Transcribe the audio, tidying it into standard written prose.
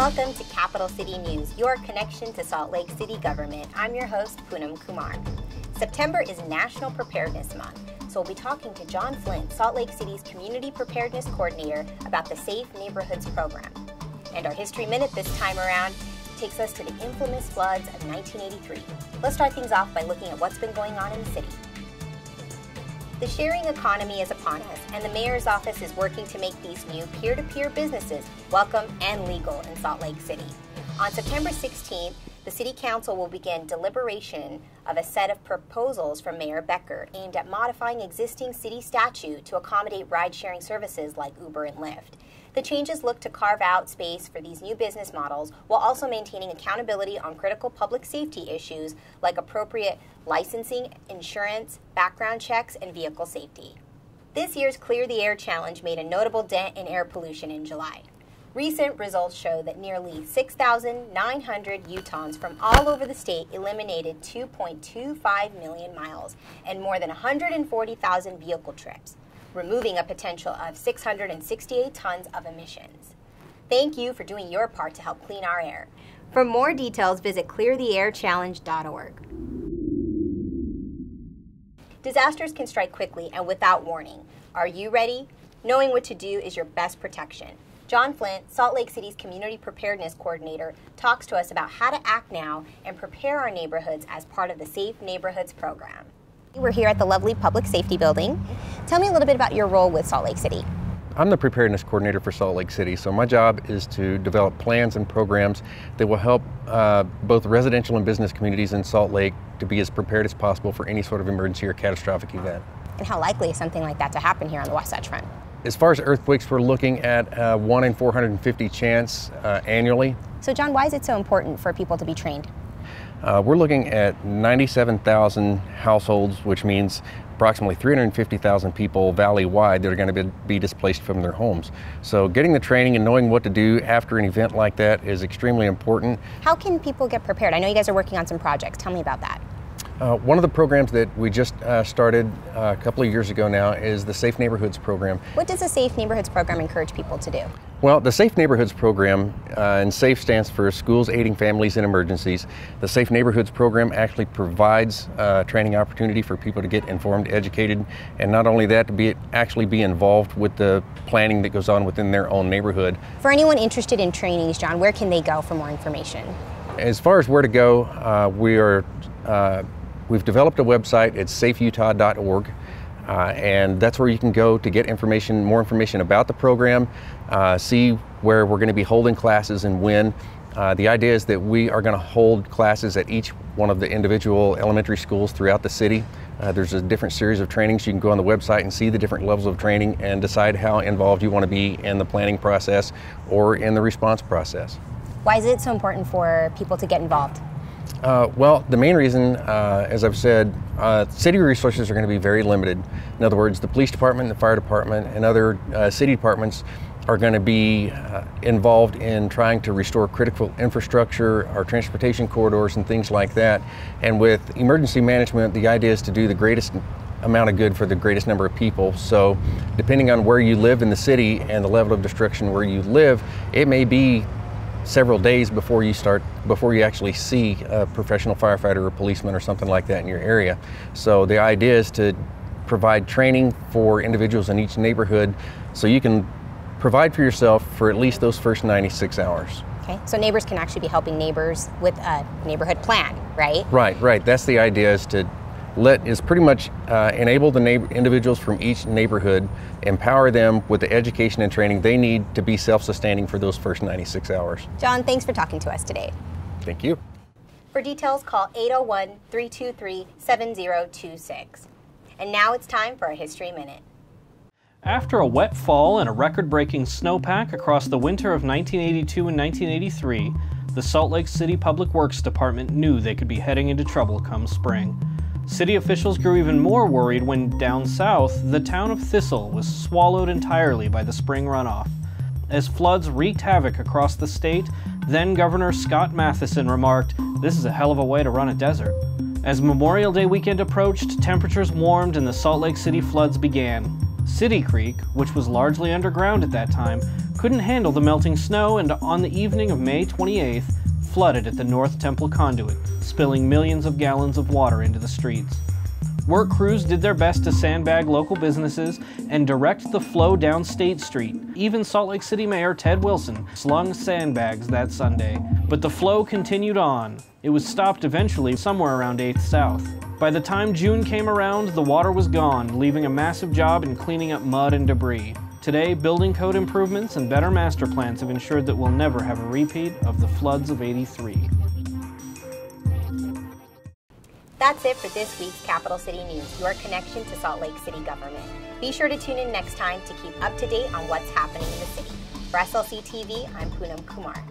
Welcome to Capital City News, your connection to Salt Lake City government. I'm your host, Poonam Kumar. September is National Preparedness Month, so we'll be talking to John Flynt, Salt Lake City's Community Preparedness Coordinator, about the Safe Neighborhoods program. And our History Minute this time around takes us to the infamous floods of 1983. Let's start things off by looking at what's been going on in the city. The sharing economy is upon us, and the mayor's office is working to make these new peer-to-peer businesses welcome and legal in Salt Lake City. On September 16th, the City Council will begin deliberation of a set of proposals from Mayor Becker aimed at modifying existing city statute to accommodate ride-sharing services like Uber and Lyft. The changes look to carve out space for these new business models while also maintaining accountability on critical public safety issues like appropriate licensing, insurance, background checks, and vehicle safety. This year's Clear the Air Challenge made a notable dent in air pollution in July. Recent results show that nearly 6,900 Utahns from all over the state eliminated 2.25 million miles and more than 140,000 vehicle trips, removing a potential of 668 tons of emissions. Thank you for doing your part to help clean our air. For more details, visit cleartheairchallenge.org. Disasters can strike quickly and without warning. Are you ready? Knowing what to do is your best protection. John Flynt, Salt Lake City's Community Preparedness Coordinator, talks to us about how to act now and prepare our neighborhoods as part of the Safe Neighborhoods program. We're here at the lovely Public Safety Building. Tell me a little bit about your role with Salt Lake City. I'm the Preparedness Coordinator for Salt Lake City, so my job is to develop plans and programs that will help both residential and business communities in Salt Lake to be as prepared as possible for any sort of emergency or catastrophic event. And how likely is something like that to happen here on the Wasatch Front? As far as earthquakes, we're looking at 1 in 450 chance annually. So John, why is it so important for people to be trained? We're looking at 97,000 households, which means approximately 350,000 people valley-wide that are going to be displaced from their homes. So getting the training and knowing what to do after an event like that is extremely important. How can people get prepared? I know you guys are working on some projects. Tell me about that. One of the programs that we just started a couple of years ago now is the Safe Neighborhoods program. What does the Safe Neighborhoods program encourage people to do? Well, the Safe Neighborhoods program, and SAFE stands for Schools Aiding Families in Emergencies. The Safe Neighborhoods program actually provides training opportunity for people to get informed, educated, and not only that, to actually be involved with the planning that goes on within their own neighborhood. For anyone interested in trainings, John, where can they go for more information? As far as where to go, we've developed a website. It's safeutah.org. And that's where you can go to get more information about the program, see where we're going to be holding classes and when. The idea is that we are going to hold classes at each one of the individual elementary schools throughout the city. There's a different series of trainings. You can go on the website and see the different levels of training and decide how involved you want to be in the planning process or in the response process. Why is it so important for people to get involved? Well, the main reason, as I've said, city resources are going to be very limited. In other words, the police department, the fire department, and other city departments are going to be involved in trying to restore critical infrastructure, our transportation corridors, and things like that. And with emergency management, the idea is to do the greatest amount of good for the greatest number of people. So depending on where you live in the city and the level of destruction where you live, it may be several days before you actually see a professional firefighter or policeman or something like that in your area. So the idea is to provide training for individuals in each neighborhood so you can provide for yourself for at least those first 96 hours. Okay, so neighbors can actually be helping neighbors with a neighborhood plan, right? Right. That's the idea, is pretty much enable the individuals from each neighborhood, empower them with the education and training they need to be self-sustaining for those first 96 hours. John, thanks for talking to us today. Thank you. For details, call 801-323-7026. And now it's time for our History Minute. After a wet fall and a record-breaking snowpack across the winter of 1982 and 1983, the Salt Lake City Public Works Department knew they could be heading into trouble come spring. City officials grew even more worried when, down south, the town of Thistle was swallowed entirely by the spring runoff. As floods wreaked havoc across the state, then Governor Scott Matheson remarked, "This is a hell of a way to run a desert." As Memorial Day weekend approached, temperatures warmed and the Salt Lake City floods began. City Creek, which was largely underground at that time, couldn't handle the melting snow and on the evening of May 28th, flooded at the North Temple conduit, spilling millions of gallons of water into the streets. Work crews did their best to sandbag local businesses and direct the flow down State Street. Even Salt Lake City Mayor Ted Wilson slung sandbags that Sunday. But the flow continued on. It was stopped eventually somewhere around 8th South. By the time June came around, the water was gone, leaving a massive job in cleaning up mud and debris. Today, building code improvements and better master plans have ensured that we'll never have a repeat of the floods of '83. That's it for this week's Capital City News, your connection to Salt Lake City government. Be sure to tune in next time to keep up to date on what's happening in the city. For SLC TV, I'm Poonam Kumar.